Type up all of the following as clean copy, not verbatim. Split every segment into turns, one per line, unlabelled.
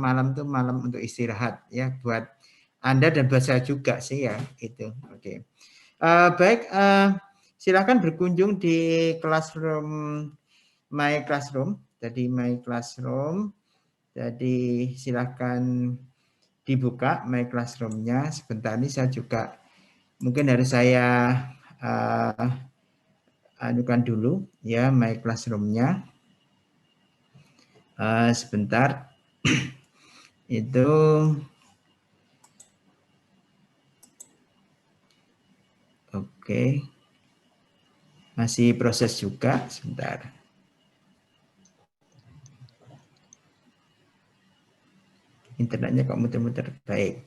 malam tuh malam untuk istirahat ya buat Anda dan buat saya juga sih ya itu. Oke. Baik, silakan berkunjung di Classroom My Classroom. Jadi My Classroom. Jadi silakan dibuka My Classroom-nya. Sebentar ini saya juga mungkin harus saya anukan dulu ya My Classroom-nya. Sebentar. Itu oke. Masih proses juga sebentar. Internetnya kok muter-muter. Baik.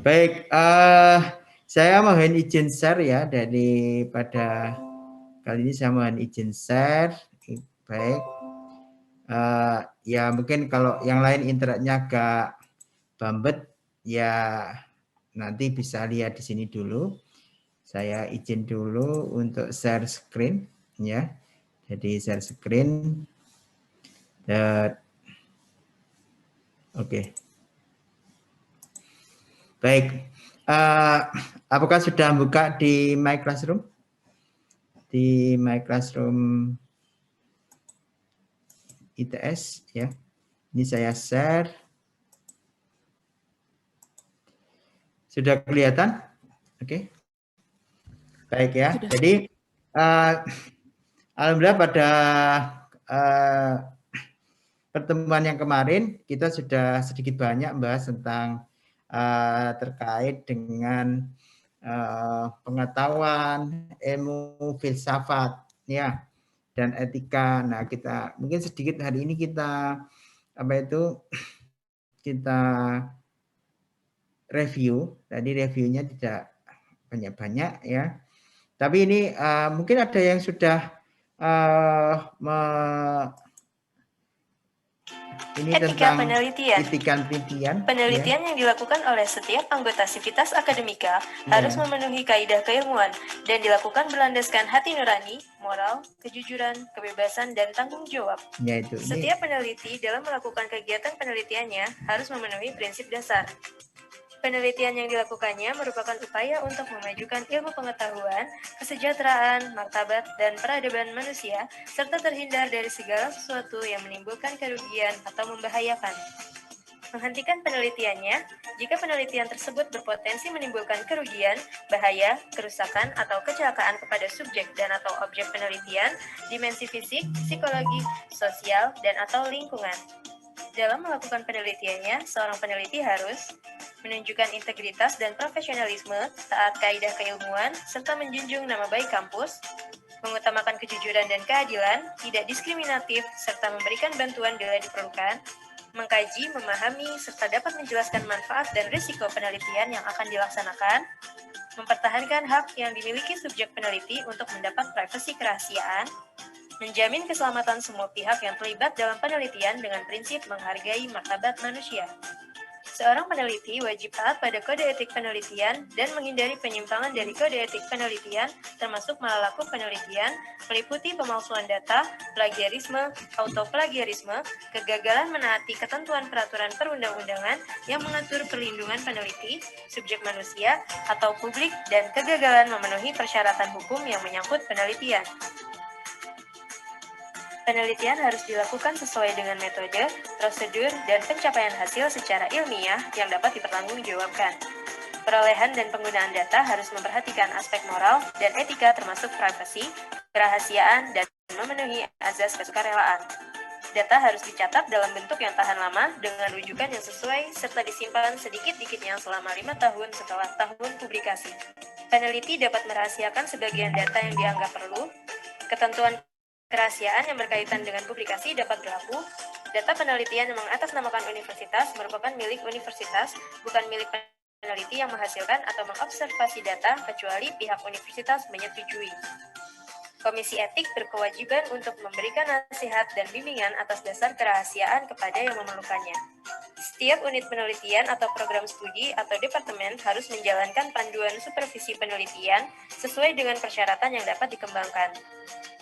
Baik, saya mohon izin share ya daripada kali ini saya mohon izin share. Baik, ya mungkin kalau yang lain internetnya agak bambet ya nanti bisa lihat di sini dulu. Saya izin dulu untuk share screen ya. Jadi share screen. Oke. Baik, apakah sudah buka di My Classroom? Di My Classroom ITS ya. Ini saya share. Sudah kelihatan? Oke. Baik ya. Sudah. Jadi alhamdulillah pada pertemuan yang kemarin kita sudah sedikit banyak membahas tentang terkait dengan pengetahuan, ilmu filsafat ya dan etika. Nah, kita mungkin sedikit hari ini kita kita review. Tadi reviewnya tidak banyak-banyak ya. Tapi ini mungkin ada yang sudah ini
etika
tentang
penelitian. Penelitian yang dilakukan oleh setiap anggota Civitas Akademika harus memenuhi kaidah keilmuan dan dilakukan berlandaskan hati nurani, moral, kejujuran, kebebasan, dan tanggung jawab. Setiap peneliti dalam melakukan kegiatan penelitiannya harus memenuhi prinsip dasar. Penelitian yang dilakukannya merupakan upaya untuk memajukan ilmu pengetahuan, kesejahteraan, martabat, dan peradaban manusia, serta terhindar dari segala sesuatu yang menimbulkan kerugian atau membahayakan. Menghentikan penelitiannya, jika penelitian tersebut berpotensi menimbulkan kerugian, bahaya, kerusakan, atau kecelakaan kepada subjek dan atau objek penelitian, dimensi fisik, psikologi, sosial, dan atau lingkungan. Dalam melakukan penelitiannya, seorang peneliti harus menunjukkan integritas dan profesionalisme, taat kaidah keilmuan, serta menjunjung nama baik kampus, mengutamakan kejujuran dan keadilan, tidak diskriminatif, serta memberikan bantuan bila diperlukan, mengkaji, memahami, serta dapat menjelaskan manfaat dan risiko penelitian yang akan dilaksanakan, mempertahankan hak yang dimiliki subjek peneliti untuk mendapat privasi kerahasiaan, menjamin keselamatan semua pihak yang terlibat dalam penelitian dengan prinsip menghargai martabat manusia. Seorang peneliti wajib taat pada kode etik penelitian dan menghindari penyimpangan dari kode etik penelitian, termasuk malalaku penelitian, meliputi pemalsuan data, plagiarisme, autoplagiarisme, kegagalan menaati ketentuan peraturan perundang-undangan yang mengatur perlindungan peneliti, subjek manusia, atau publik, dan kegagalan memenuhi persyaratan hukum yang menyangkut penelitian. Penelitian harus dilakukan sesuai dengan metode, prosedur, dan pencapaian hasil secara ilmiah yang dapat dipertanggungjawabkan. Perolehan dan penggunaan data harus memperhatikan aspek moral dan etika termasuk privasi, kerahasiaan, dan memenuhi azas kesukarelaan. Data harus dicatat dalam bentuk yang tahan lama dengan rujukan yang sesuai serta disimpan sedikit-dikitnya selama 5 tahun setelah tahun publikasi. Peneliti dapat merahasiakan sebagian data yang dianggap perlu. Ketentuan kerahasiaan yang berkaitan dengan publikasi dapat berlaku. Data penelitian yang mengatasnamakan universitas merupakan milik universitas, bukan milik peneliti yang menghasilkan atau mengobservasi data kecuali pihak universitas menyetujui. Komisi etik berkewajiban untuk memberikan nasihat dan bimbingan atas dasar kerahasiaan kepada yang memerlukannya. Setiap unit penelitian atau program studi atau departemen harus menjalankan panduan supervisi penelitian sesuai dengan persyaratan yang dapat dikembangkan.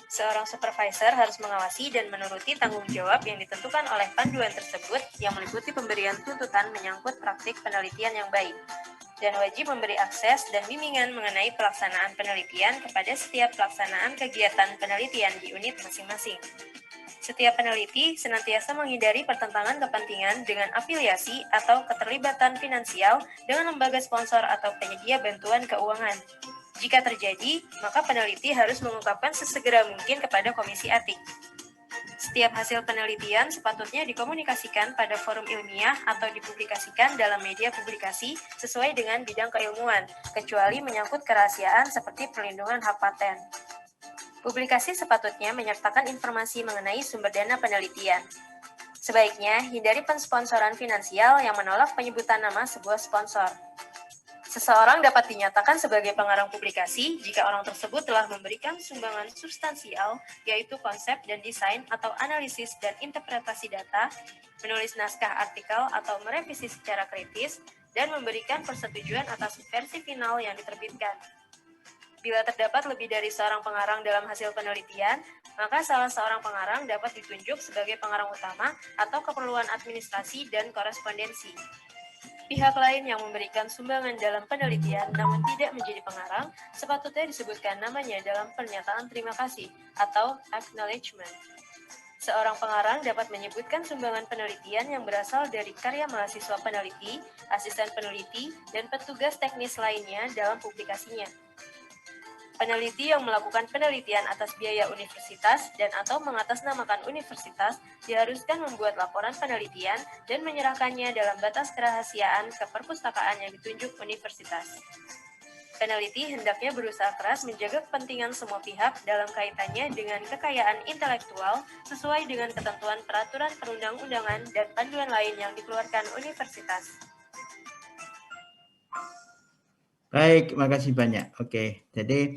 Seorang supervisor harus mengawasi dan menuruti tanggung jawab yang ditentukan oleh panduan tersebut yang meliputi pemberian tuntutan menyangkut praktik penelitian yang baik, dan wajib memberi akses dan bimbingan mengenai pelaksanaan penelitian kepada setiap pelaksanaan kegiatan penelitian di unit masing-masing. Setiap peneliti senantiasa menghindari pertentangan kepentingan dengan afiliasi atau keterlibatan finansial dengan lembaga sponsor atau penyedia bantuan keuangan. Jika terjadi, maka peneliti harus mengungkapkan sesegera mungkin kepada Komisi Etik. Setiap hasil penelitian sepatutnya dikomunikasikan pada forum ilmiah atau dipublikasikan dalam media publikasi sesuai dengan bidang keilmuan, kecuali menyangkut kerahasiaan seperti perlindungan hak paten. Publikasi sepatutnya menyertakan informasi mengenai sumber dana penelitian. Sebaiknya, hindari pensponsoran finansial yang menolak penyebutan nama sebuah sponsor. Seseorang dapat dinyatakan sebagai pengarang publikasi jika orang tersebut telah memberikan sumbangan substansial, yaitu konsep dan desain atau analisis dan interpretasi data, menulis naskah artikel atau merevisi secara kritis, dan memberikan persetujuan atas versi final yang diterbitkan. Bila terdapat lebih dari seorang pengarang dalam hasil penelitian, maka salah seorang pengarang dapat ditunjuk sebagai pengarang utama atau keperluan administrasi dan korespondensi. Pihak lain yang memberikan sumbangan dalam penelitian namun tidak menjadi pengarang, sepatutnya disebutkan namanya dalam pernyataan terima kasih atau acknowledgement. Seorang pengarang dapat menyebutkan sumbangan penelitian yang berasal dari karya mahasiswa peneliti, asisten peneliti, dan petugas teknis lainnya dalam publikasinya. Peneliti yang melakukan penelitian atas biaya universitas dan atau mengatasnamakan universitas diharuskan membuat laporan penelitian dan menyerahkannya dalam batas kerahasiaan ke perpustakaan yang ditunjuk universitas. Peneliti hendaknya berusaha keras menjaga kepentingan semua pihak dalam kaitannya dengan kekayaan intelektual sesuai dengan ketentuan peraturan perundang-undangan dan panduan lain yang dikeluarkan universitas.
Baik, makasih banyak. Oke, jadi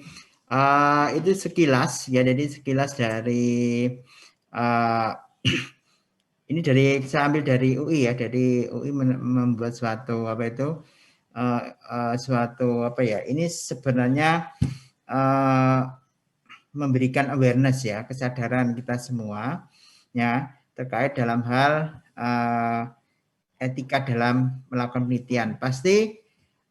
itu sekilas ya. Jadi sekilas dari ini saya ambil dari UI ya. Dari UI membuat suatu suatu ini sebenarnya memberikan awareness ya, kesadaran kita semua ya terkait dalam hal etika dalam melakukan penelitian. Pasti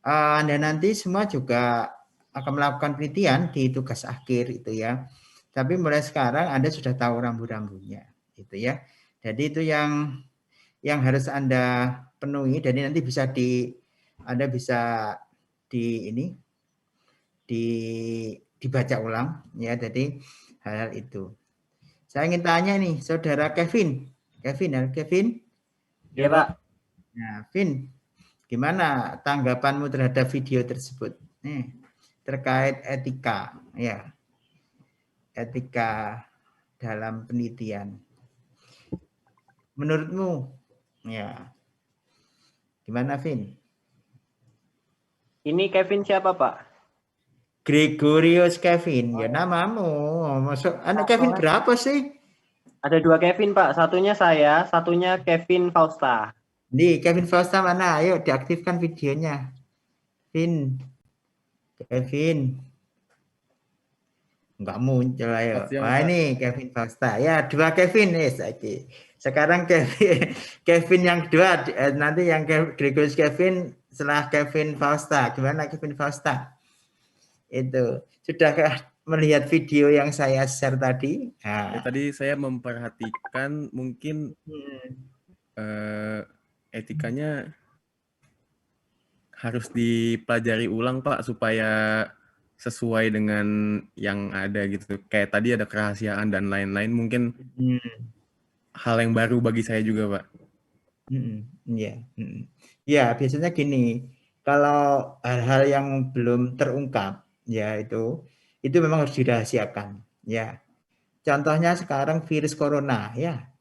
Anda nanti semua juga akan melakukan penelitian di tugas akhir itu ya. Tapi mulai sekarang Anda sudah tahu rambu-rambunya gitu ya. Jadi itu yang harus Anda penuhi. Jadi nanti Anda bisa dibaca ulang ya. Jadi hal itu. Saya ingin tanya nih, Saudara Kevin. Kevin?
Ya, Pak.
Nah, Vin, gimana tanggapanmu terhadap video tersebut? Terkait etika, ya, etika dalam penelitian. Menurutmu, ya, gimana, Vin?
Ini Kevin siapa, Pak?
Gregorius Kevin, ya namamu. Masuk anak Kevin berapa sih?
Ada 2 Kevin, Pak. Satunya saya, satunya Kevin Fausta.
Nih, Kevin Fausta mana? Ayo diaktifkan videonya. Kevin. Enggak muncul, ayo. Wah, ini Kevin Fausta. Ya, 2 Kevin nih. Sekarang Kevin yang kedua, nanti yang Gregorius Kevin setelah Kevin Fausta. Gimana Kevin Fausta? Itu sudahkah melihat video yang saya share tadi?
Nah. Ya, tadi saya memperhatikan mungkin etikanya harus dipelajari ulang, Pak, supaya sesuai dengan yang ada gitu. Kayak tadi ada kerahasiaan dan lain-lain, mungkin hal yang baru bagi saya juga, Pak.
Ya, biasanya gini, kalau hal-hal yang belum terungkap, ya itu memang harus dirahasiakan, ya. Contohnya sekarang virus corona, ya.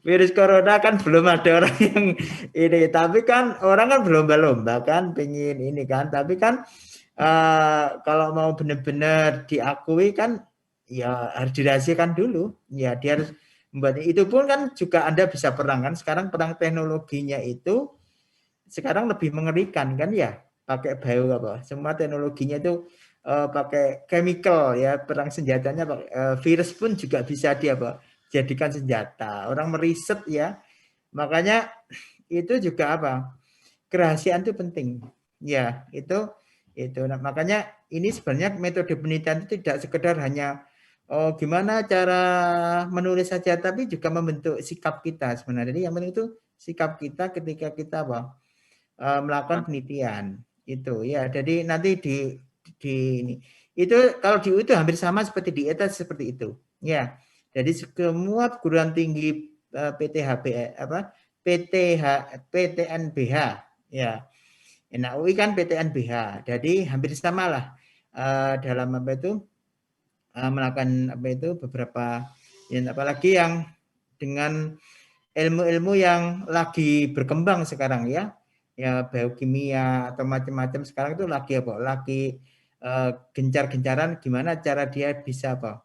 Virus corona kan belum ada orang yang ini, tapi kan orang kan berlomba-lomba kan pengen ini kan, tapi kan kalau mau benar-benar diakui kan ya harus dirahasiakan dulu, ya dia harus membuat itu pun kan juga Anda bisa perang kan. Sekarang perang teknologinya itu sekarang lebih mengerikan kan ya, pakai bio apa? Semua teknologinya itu pakai chemical ya, perang senjatanya virus pun juga bisa dia apa? Jadikan senjata. Orang meriset ya. Makanya itu juga apa? Kerahasiaan itu penting. Ya, itu. Nah, makanya ini sebenarnya metode penelitian itu tidak sekedar hanya gimana cara menulis saja, tapi juga membentuk sikap kita sebenarnya. Jadi yang penting itu sikap kita ketika kita apa? Melakukan penelitian itu ya. Jadi nanti di ini itu kalau di itu hampir sama seperti di ETA seperti itu ya. Jadi semua perguruan tinggi PTHB apa PTNBH ya. Nah, UI kan PTNBH. Jadi hampir sama lah dalam apa itu melakukan apa itu beberapa apalagi yang dengan ilmu-ilmu yang lagi berkembang sekarang ya biokimia atau macam-macam sekarang itu lagi apa lagi gencar-gencaran gimana cara dia bisa apa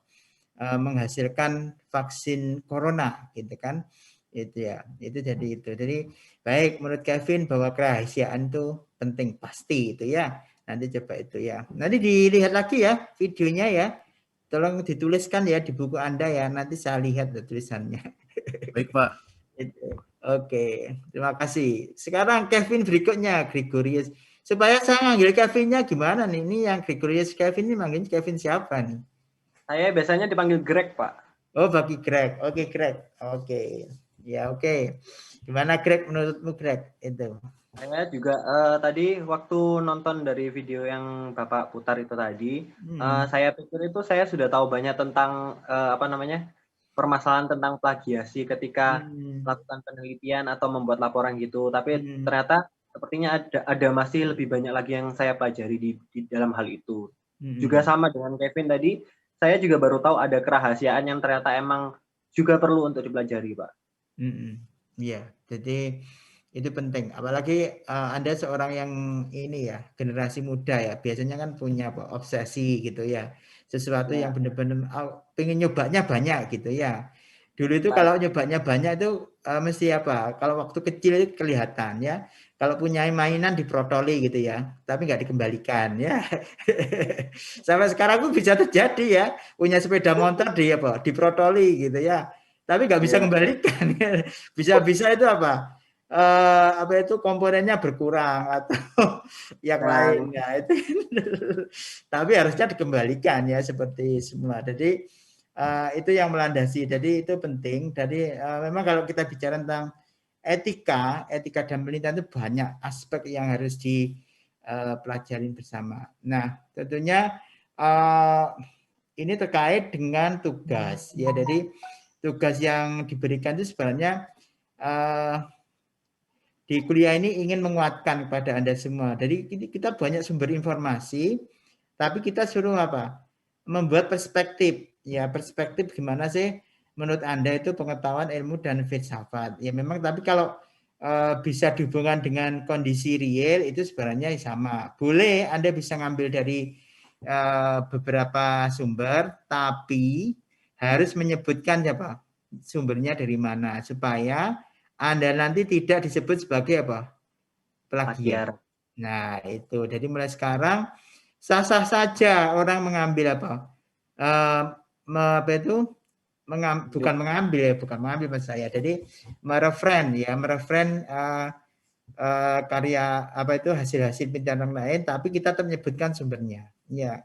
menghasilkan vaksin corona gitu kan itu ya itu jadi baik menurut Kevin bahwa kerahasiaan itu penting pasti itu ya nanti coba itu ya nanti dilihat lagi ya videonya ya tolong dituliskan ya di buku Anda ya nanti saya lihat tulisannya.
Baik Pak.
Oke, terima kasih. Sekarang Kevin berikutnya, Gregorius. Supaya saya manggil Kevinnya gimana nih? Ini yang Gregorius Kevin ini manggilnya Kevin siapa nih?
Saya biasanya dipanggil Greg, Pak.
Oh, bagi Greg. Oke, Greg. Oke. Ya, oke. Gimana Greg menurutmu, Greg? Itu.
Saya juga tadi waktu nonton dari video yang Bapak putar itu tadi, saya pikir itu saya sudah tahu banyak tentang apa namanya? Permasalahan tentang plagiasi ketika melakukan penelitian atau membuat laporan gitu. Tapi ternyata sepertinya ada masih lebih banyak lagi yang saya pelajari di dalam hal itu. Juga sama dengan Kevin tadi, saya juga baru tahu ada kerahasiaan yang ternyata emang juga perlu untuk dipelajari, Pak.
Iya, jadi itu penting. Apalagi Anda seorang yang ini ya, generasi muda ya, biasanya kan punya obsesi gitu ya. Sesuatu yang benar-benar pengen nyobanya banyak gitu ya. Dulu itu kalau nyobanya banyak itu mesti apa? Kalau waktu kecil itu kelihatan ya. Kalau punya mainan diprotoli gitu ya, tapi nggak dikembalikan ya. Sampai sekarang pun bisa terjadi ya, punya sepeda motor diprotoli gitu ya, tapi nggak bisa kembalikan. Bisa-bisa itu apa itu komponennya berkurang atau yang lainnya itu tapi harusnya dikembalikan ya seperti semua. Jadi itu yang melandasi. Jadi itu penting. Jadi memang kalau kita bicara tentang etika dan penelitian itu banyak aspek yang harus dipelajari bersama. Nah, tentunya ini terkait dengan tugas ya. Jadi tugas yang diberikan itu sebenarnya di kuliah ini ingin menguatkan kepada Anda semua. Jadi kita banyak sumber informasi, tapi kita suruh apa? Membuat perspektif. Ya, perspektif gimana sih menurut Anda itu pengetahuan, ilmu, dan filsafat. Ya memang, tapi kalau bisa dihubungkan dengan kondisi real, itu sebenarnya sama. Boleh Anda bisa ngambil dari beberapa sumber, tapi harus menyebutkan apa sumbernya dari mana, supaya Anda nanti tidak disebut sebagai apa? Plagiat. Nah, itu. Jadi mulai sekarang sah-sah saja orang mengambil apa? Bukan mengambil maksud saya. Jadi mereferen karya apa itu hasil-hasil penelitian lain, tapi kita tetap menyebutkan sumbernya. Ya.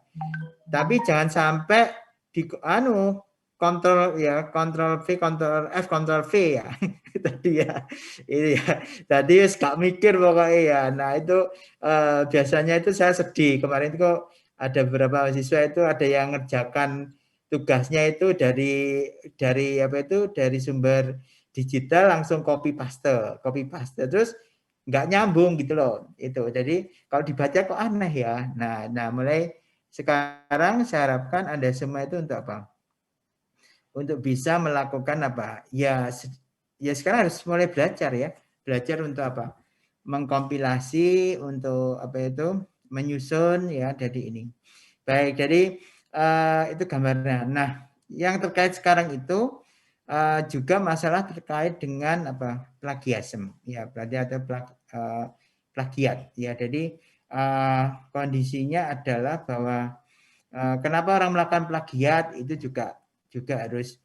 Tapi jangan sampai kontrol V, kontrol F, kontrol V ya. Tadi ya. Ini ya. Tadi gak mikir pokoknya ya. Nah, itu biasanya itu saya sedih. Kemarin itu kok ada beberapa mahasiswa itu ada yang ngerjakan tugasnya itu dari sumber digital langsung copy paste. Terus nggak nyambung gitu loh. Itu. Jadi kalau dibaca kok aneh ya. Nah, mulai sekarang saya harapkan Anda semua itu untuk apa? Untuk bisa melakukan apa? Ya sekarang harus mulai belajar ya. Belajar untuk apa? Mengkompilasi, untuk apa itu? Menyusun ya dari ini. Baik, jadi itu gambarnya. Nah, yang terkait sekarang itu juga masalah terkait dengan plagiarisme, ya, berarti atau plagiat, ya. Jadi kondisinya adalah bahwa kenapa orang melakukan plagiat itu juga harus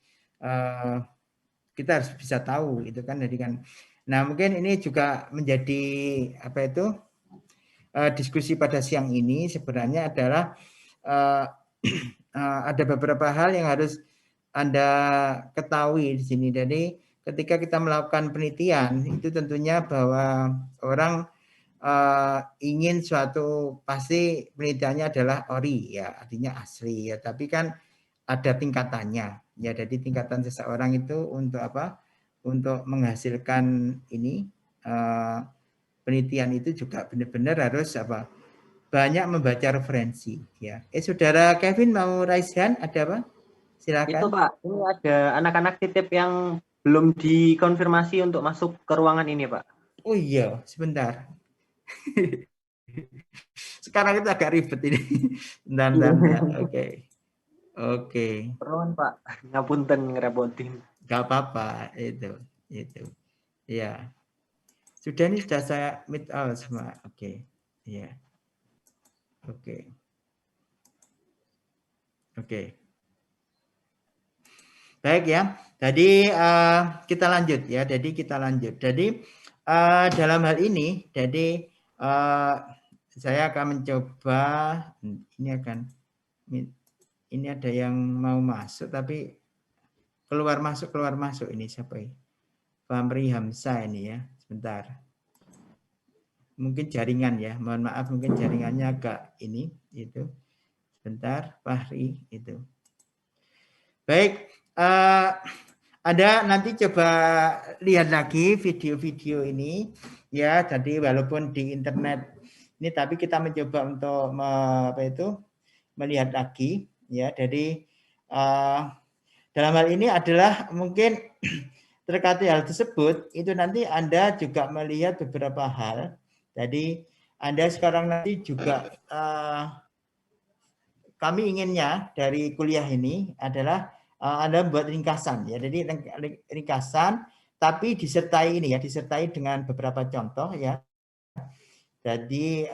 kita harus bisa tahu itu kan. Jadi kan, nah mungkin ini juga menjadi diskusi pada siang ini sebenarnya adalah ada beberapa hal yang harus Anda ketahui di sini. Jadi ketika kita melakukan penelitian itu tentunya bahwa orang ingin suatu, pasti penelitiannya adalah ori, ya, artinya asli, ya, tapi kan ada tingkatannya, ya. Jadi tingkatan seseorang itu untuk untuk menghasilkan ini penelitian itu juga benar-benar harus banyak membaca referensi, ya. Saudara Kevin mau raise hand, ada apa? Silakan.
Itu Pak, ini ada anak-anak titip yang belum dikonfirmasi untuk masuk ke ruangan ini Pak.
Oh iya, sebentar. Sekarang itu agak ribet ini. Bentar. Oke.
Perluan Pak, ngapunten ngerepotin.
Gak apa-apa, itu. Ya. Sudah saya meet all semua. Oke. Ya. Oke. Baik ya. Jadi kita lanjut ya. Jadi dalam hal ini, jadi saya akan mencoba, ini ada yang mau masuk tapi keluar masuk ini siapa ini? Famri Hamzah ini ya. Sebentar. Mungkin jaringan ya. Mohon maaf, mungkin jaringannya agak ini itu. Sebentar, Fahri itu. Baik, Anda nanti coba lihat lagi video-video ini ya. Jadi walaupun di internet ini, tapi kita mencoba untuk melihat lagi ya. Jadi dalam hal ini adalah mungkin terkait hal tersebut itu nanti Anda juga melihat beberapa hal. Jadi Anda sekarang nanti juga kami inginnya dari kuliah ini adalah Anda buat ringkasan ya. Jadi ringkasan tapi disertai ini ya, disertai dengan beberapa contoh ya. Jadi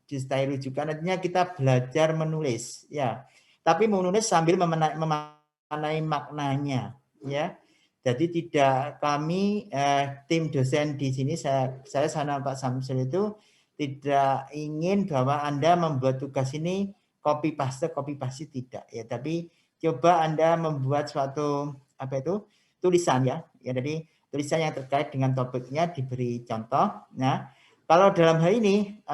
disertai rujukan, nantinya kita belajar menulis ya. Tapi menulis sambil memaknai maknanya ya. Jadi tidak kami tim dosen di sini, saya sama Pak Samsul itu tidak ingin bahwa Anda membuat tugas ini copy paste tidak ya, tapi coba Anda membuat suatu tulisan ya. Jadi tulisan yang terkait dengan topiknya, diberi contoh. Nah, kalau dalam hal ini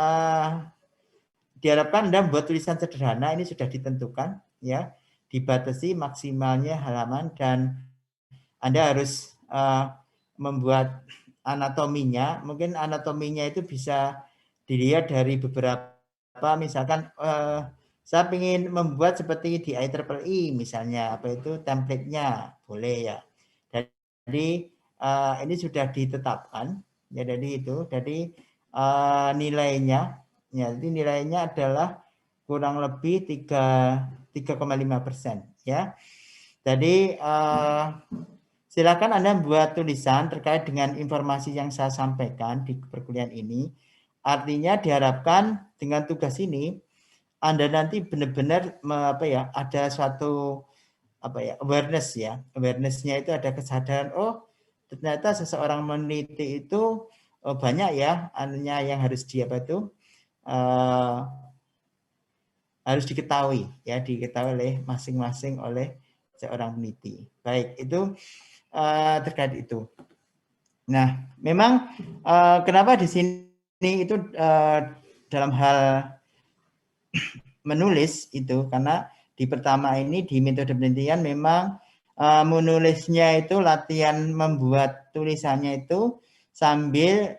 diharapkan Anda membuat tulisan sederhana, ini sudah ditentukan ya, dibatasi maksimalnya halaman, dan Anda harus membuat anatominya. Mungkin anatominya itu bisa dilihat dari beberapa, misalkan saya ingin membuat seperti di IEEE misalnya, template-nya boleh ya. Jadi ini sudah ditetapkan ya. Jadi nilainya ya, jadi nilainya adalah kurang lebih 3,5% ya. Jadi silakan Anda membuat tulisan terkait dengan informasi yang saya sampaikan di perkuliahan ini. Artinya diharapkan dengan tugas ini Anda nanti benar-benar ada suatu awareness ya. Awareness-nya itu ada kesadaran, oh ternyata seseorang meneliti itu banyak ya anunya yang harus harus diketahui ya, diketahui oleh masing-masing oleh seorang peneliti. Baik, itu terkait itu. Nah, memang kenapa di sini itu dalam hal menulis itu, karena di pertama ini di metode penelitian memang menulisnya itu latihan membuat tulisannya itu sambil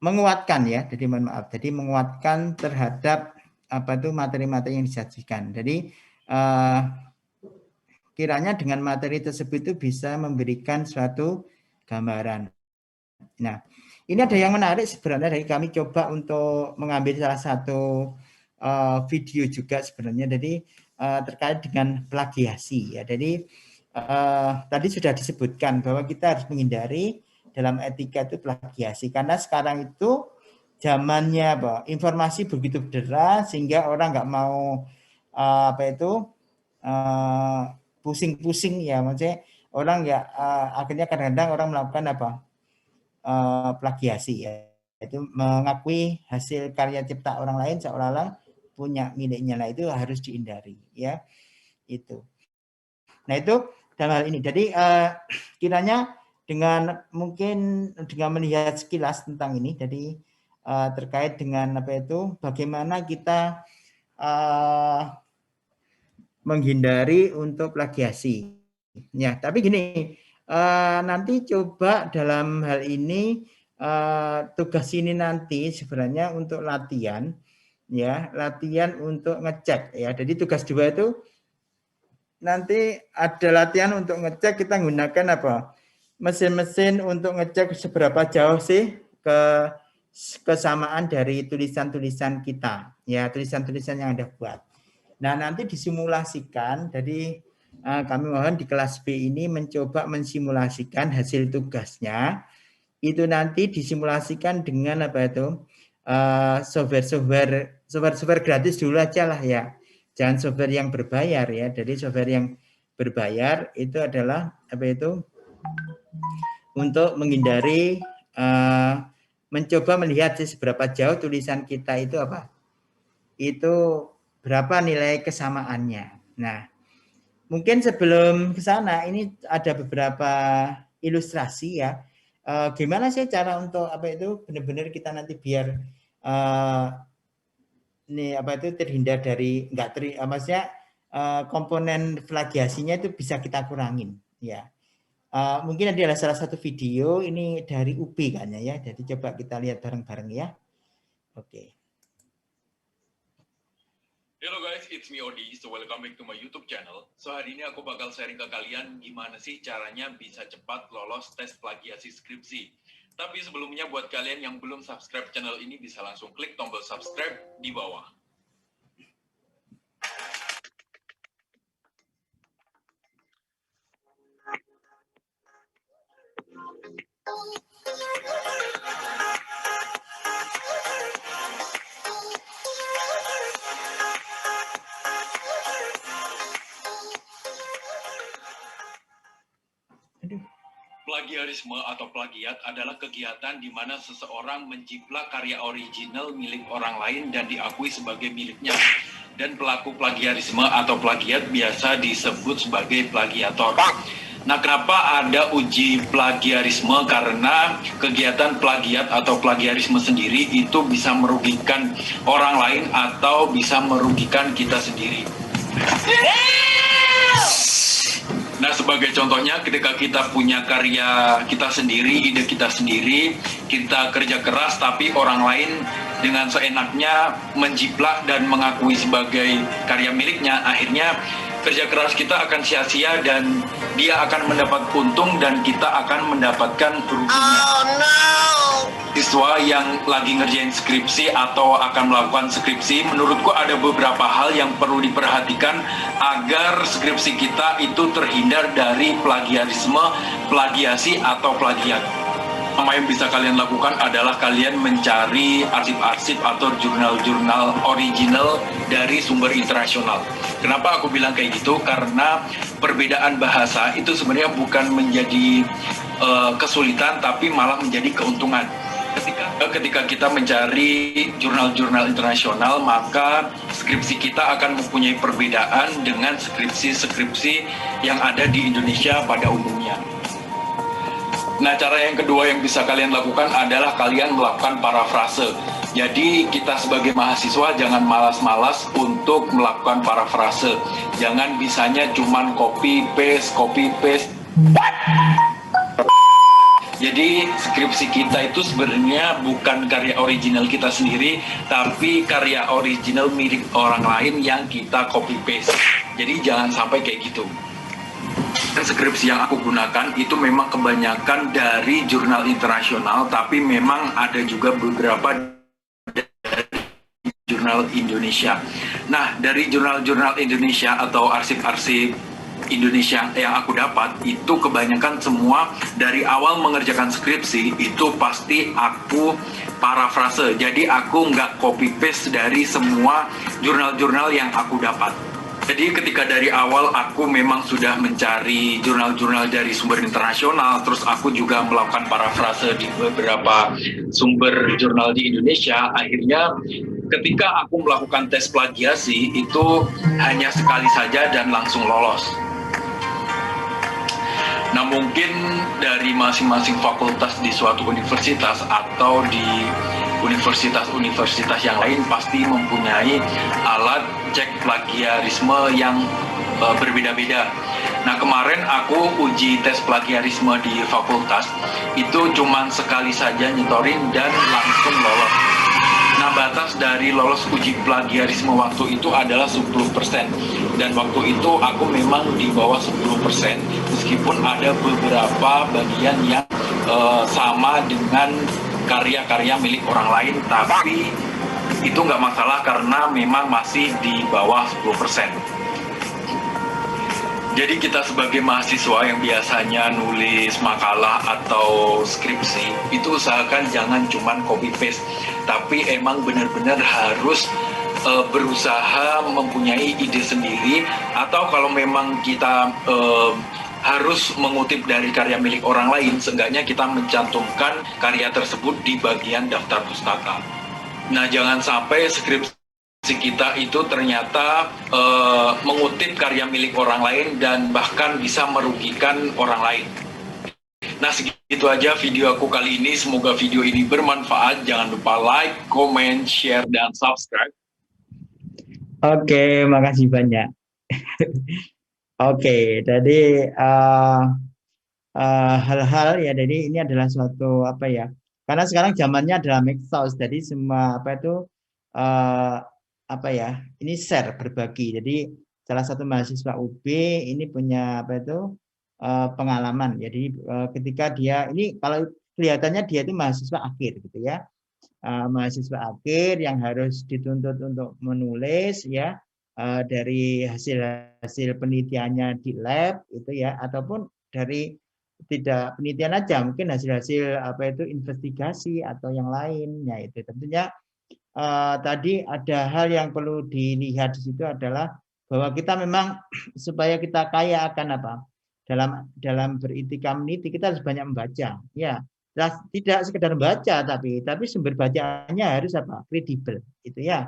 menguatkan ya. Jadi mohon maaf, jadi menguatkan terhadap materi-materi yang disajikan. Jadi kiranya dengan materi tersebut itu bisa memberikan suatu gambaran. Nah, ini ada yang menarik sebenarnya, dari kami coba untuk mengambil salah satu video juga sebenarnya. Jadi terkait dengan plagiasi ya. Jadi tadi sudah disebutkan bahwa kita harus menghindari dalam etika itu plagiasi, karena sekarang itu zamannya informasi begitu deras sehingga orang nggak mau pusing-pusing ya, maksudnya orang ya akhirnya kadang-kadang orang melakukan plagiasi ya, itu mengakui hasil karya cipta orang lain seolah-olah punya miliknya. Nah itu harus dihindari ya itu. Nah itu dalam hal ini. Jadi kiranya dengan melihat sekilas tentang ini, jadi terkait dengan bagaimana kita menghindari untuk plagiasi. Ya, tapi gini, nanti coba dalam hal ini tugas ini nanti sebenarnya untuk latihan, ya, latihan untuk ngecek ya. Jadi tugas 2 itu nanti ada latihan untuk ngecek, kita gunakan mesin-mesin untuk ngecek seberapa jauh sih kesamaan dari tulisan-tulisan kita, ya, tulisan-tulisan yang Anda buat. Nah, nanti disimulasikan. Jadi kami mohon di kelas B ini mencoba mensimulasikan hasil tugasnya. Itu nanti disimulasikan dengan software gratis dulu aja lah ya. Jangan software yang berbayar ya. Jadi software yang berbayar itu adalah untuk menghindari mencoba melihat seberapa jauh tulisan kita itu itu berapa nilai kesamaannya. Nah, mungkin sebelum ke sana ini ada beberapa ilustrasi ya. Gimana sih cara untuk benar-benar kita nanti biar terhindar dari maksudnya komponen plagiasinya itu bisa kita kurangin ya. Mungkin ada salah satu video ini dari UB kayaknya ya. Jadi coba kita lihat bareng-bareng ya. Oke.
Hello guys, it's me Odi, so welcome back to my YouTube channel. So hari ini aku bakal sharing ke kalian gimana sih caranya bisa cepat lolos tes plagiasi skripsi. Tapi sebelumnya buat kalian yang belum subscribe channel ini bisa langsung klik tombol subscribe di bawah. Plagiarisme atau plagiat adalah kegiatan di mana seseorang menjiplak karya original milik orang lain dan diakui sebagai miliknya. Dan pelaku plagiarisme atau plagiat biasa disebut sebagai plagiator. Nah, kenapa ada uji plagiarisme? Karena kegiatan plagiat atau plagiarisme sendiri itu bisa merugikan orang lain atau bisa merugikan kita sendiri. Nah, sebagai contohnya ketika kita punya karya kita sendiri, ide kita sendiri, kita kerja keras tapi orang lain dengan seenaknya menjiplak dan mengakui sebagai karya miliknya, akhirnya kerja keras kita akan sia-sia dan dia akan mendapat untung dan kita akan mendapatkan kerugian. Oh no! Siswa yang lagi ngerjain skripsi atau akan melakukan skripsi, menurutku ada beberapa hal yang perlu diperhatikan agar skripsi kita itu terhindar dari plagiarisme, plagiasi atau plagiat. Apa yang bisa kalian lakukan adalah kalian mencari arsip-arsip atau jurnal-jurnal original dari sumber internasional. Kenapa aku bilang kayak gitu? Karena perbedaan bahasa itu sebenarnya bukan menjadi kesulitan, tapi malah menjadi keuntungan. Ketika kita mencari jurnal-jurnal internasional, maka skripsi kita akan mempunyai perbedaan dengan skripsi-skripsi yang ada di Indonesia pada umumnya. Nah, cara yang kedua yang bisa kalian lakukan adalah kalian melakukan parafrase. Jadi kita sebagai mahasiswa jangan malas-malas untuk melakukan parafrase. Jangan bisanya cuman copy paste. Jadi skripsi kita itu sebenarnya bukan karya original kita sendiri, tapi karya original milik orang lain yang kita copy paste. Jadi jangan sampai kayak gitu. Skripsi yang aku gunakan itu memang kebanyakan dari jurnal internasional, tapi memang ada juga beberapa dari jurnal Indonesia. Nah, dari jurnal-jurnal Indonesia atau arsip-arsip Indonesia yang aku dapat, itu kebanyakan semua dari awal mengerjakan skripsi, itu pasti aku parafrase. Jadi aku nggak copy-paste dari semua jurnal-jurnal yang aku dapat. Jadi ketika dari awal aku memang sudah mencari jurnal-jurnal dari sumber internasional, terus aku juga melakukan parafrase di beberapa sumber jurnal di Indonesia, akhirnya ketika aku melakukan tes plagiasi itu hanya sekali saja dan langsung lolos. Nah, mungkin dari masing-masing fakultas di suatu universitas atau di universitas-universitas yang lain pasti mempunyai alat cek plagiarisme yang berbeda-beda. Nah, kemarin aku uji tes plagiarisme di fakultas, itu cuma sekali saja nyetorin dan langsung lolos. Nah, batas dari lolos uji plagiarisme waktu itu adalah 10%. Dan waktu itu aku memang di bawah 10%, meskipun ada beberapa bagian yang sama dengan karya-karya milik orang lain, tapi itu nggak masalah karena memang masih di bawah 10%. Jadi kita sebagai mahasiswa yang biasanya nulis makalah atau skripsi, itu usahakan jangan cuman copy-paste, tapi emang benar-benar harus berusaha mempunyai ide sendiri, atau kalau memang kita harus mengutip dari karya milik orang lain, seenggaknya kita mencantumkan karya tersebut di bagian daftar pustaka. Nah, jangan sampai skripsi kita itu ternyata mengutip karya milik orang lain dan bahkan bisa merugikan orang lain. Nah, segitu aja video aku kali ini. Semoga video ini bermanfaat. Jangan lupa like, comment, share, dan subscribe.
Oke, makasih banyak. Oke, jadi hal-hal ya, jadi ini adalah suatu apa ya? Karena sekarang zamannya adalah medsos, jadi semua apa itu apa ya? Ini share, berbagi. Jadi salah satu mahasiswa UB ini punya apa itu pengalaman. Jadi ketika dia ini kalau kelihatannya dia itu mahasiswa akhir gitu ya, mahasiswa akhir yang harus dituntut untuk menulis ya. Dari hasil penelitiannya di lab itu ya, ataupun dari tidak penelitian aja, mungkin hasil apa itu investigasi atau yang lainnya. Itu tentunya tadi ada hal yang perlu dilihat di situ adalah bahwa kita memang supaya kita kaya akan apa, dalam beretika meneliti kita harus banyak membaca ya. Tidak sekedar baca, tapi sumber bacaannya harus apa, kredibel itu ya.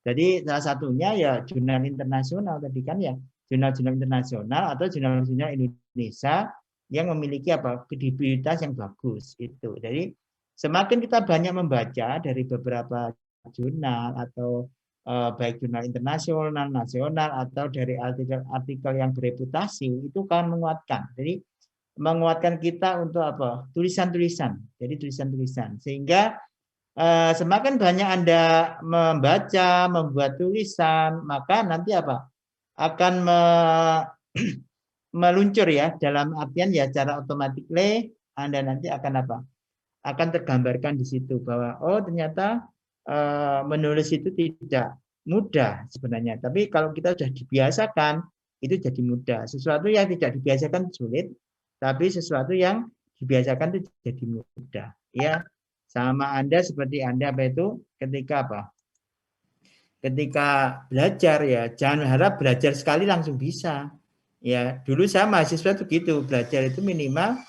Jadi salah satunya ya jurnal internasional tadi kan ya, jurnal-jurnal internasional atau jurnal-jurnal Indonesia yang memiliki apa, kredibilitas yang bagus itu. Jadi semakin kita banyak membaca dari beberapa jurnal atau baik jurnal internasional, nasional atau dari artikel-artikel yang bereputasi, itu kan menguatkan. Jadi menguatkan kita untuk apa? Tulisan-tulisan. Jadi tulisan-tulisan sehingga semakin banyak Anda membaca, membuat tulisan, maka nanti apa? Akan meluncur ya, dalam artian ya secara otomatis Anda nanti akan apa? Akan tergambarkan di situ bahwa oh ternyata menulis itu tidak mudah sebenarnya. Tapi kalau kita sudah dibiasakan, itu jadi mudah. Sesuatu yang tidak dibiasakan sulit, tapi sesuatu yang dibiasakan itu jadi mudah. Ya. Sama Anda seperti Anda apa itu ketika apa? Ketika belajar ya, jangan harap belajar sekali langsung bisa. Ya, dulu saya mahasiswa tuh gitu, belajar itu minimal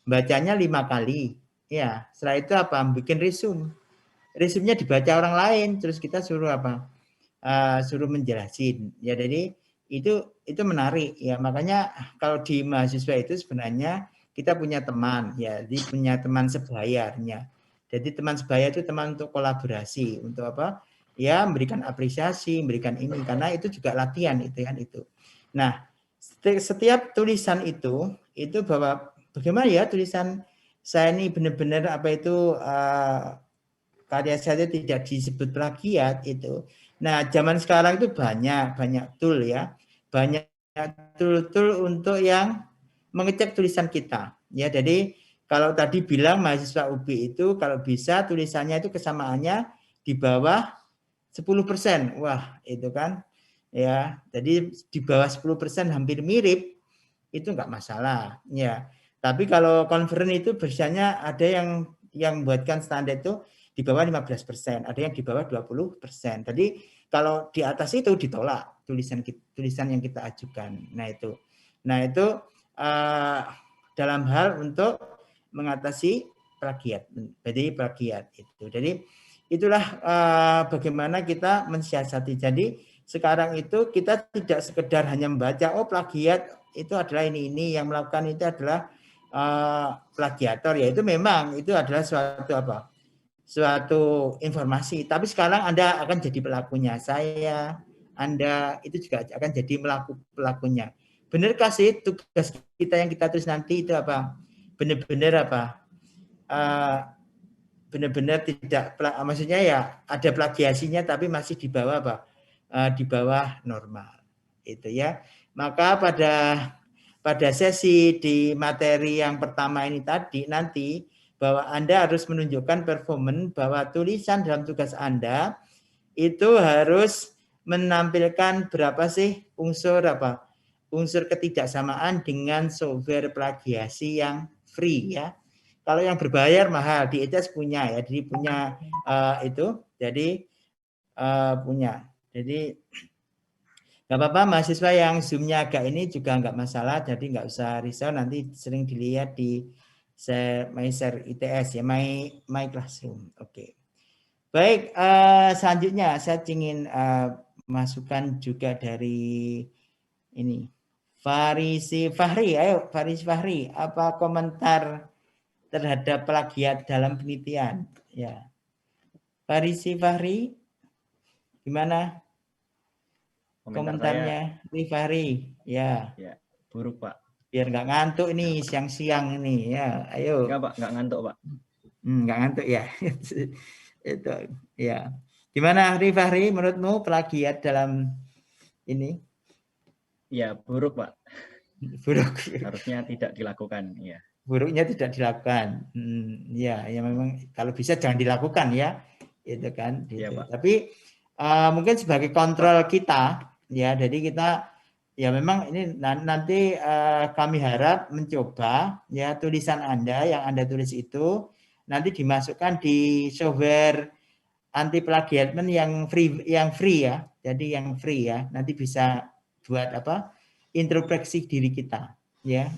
bacanya 5 kali. Ya, setelah itu apa? Bikin resume. Resume-nya dibaca orang lain, terus kita suruh apa? Suruh menjelasin. Ya, jadi itu menarik ya. Makanya kalau di mahasiswa itu sebenarnya kita punya teman ya, jadi punya teman sebayarnya. Jadi teman sebaya itu teman untuk kolaborasi, untuk apa? Ya, memberikan apresiasi, memberikan ini, karena itu juga latihan itu kan itu. Nah, setiap tulisan itu bahwa bagaimana ya tulisan saya ini benar-benar apa itu karya saya tidak disebut plagiat itu. Nah, zaman sekarang itu banyak tool ya, banyak tool untuk yang mengecek tulisan kita. Ya, jadi kalau tadi bilang mahasiswa UB itu kalau bisa tulisannya itu kesamaannya di bawah 10%. Wah, itu kan ya. Jadi di bawah 10% hampir mirip, itu enggak masalah ya. Tapi kalau conference itu biasanya ada yang buatkan standar itu di bawah 15%, ada yang di bawah 20%. Jadi kalau di atas itu ditolak tulisan yang kita ajukan. Nah itu dalam hal untuk mengatasi plagiat. Jadi plagiat itu. Jadi itulah bagaimana kita mensiasati. Jadi sekarang itu kita tidak sekedar hanya membaca, oh plagiat itu adalah ini yang melakukan itu adalah plagiator, ya itu memang itu adalah suatu informasi. Tapi sekarang Anda akan jadi pelakunya, Anda itu juga akan jadi pelakunya. Benarkah sih tugas kita yang kita tulis nanti itu apa? Benar-benar benar-benar tidak, maksudnya ya ada plagiasinya tapi masih di bawah apa? Di bawah normal. Itu ya. Maka pada sesi di materi yang pertama ini tadi nanti bahwa Anda harus menunjukkan performance bahwa tulisan dalam tugas Anda itu harus menampilkan berapa sih unsur ketidaksamaan dengan software plagiasi yang free ya. Kalau yang berbayar mahal, di ETS punya ya, jadi punya itu, jadi punya. Jadi nggak apa-apa, mahasiswa yang Zoom-nya agak ini juga nggak masalah, jadi nggak usah risau, nanti sering dilihat di My Share ITS ya, My Classroom. Oke. Baik, selanjutnya saya ingin masukkan juga dari ini. Farisi Fahri, ayo Farisi Fahri, apa komentar terhadap plagiat dalam penelitian? Ya. Farisi Fahri, gimana? Komentarnya Fahri, ya.
Ya, buruk Pak.
Biar nggak ngantuk ini siang-siang ini ya, ayo.
Enggak Pak, nggak ngantuk Pak.
Nggak ngantuk ya. Itu ya. Gimana Fahri, menurutmu plagiat dalam ini?
Ya, buruk Pak.
Buruk.
Harusnya tidak dilakukan, ya.
Buruknya tidak dilakukan. Ya memang kalau bisa jangan dilakukan ya. Itu kan gitu. Ya, Pak. Tapi mungkin sebagai kontrol kita ya, jadi kita ya memang ini nanti kami harap mencoba ya tulisan Anda yang Anda tulis itu nanti dimasukkan di software anti plagiatment yang free ya. Jadi yang free ya. Nanti bisa buat introspeksi diri kita ya.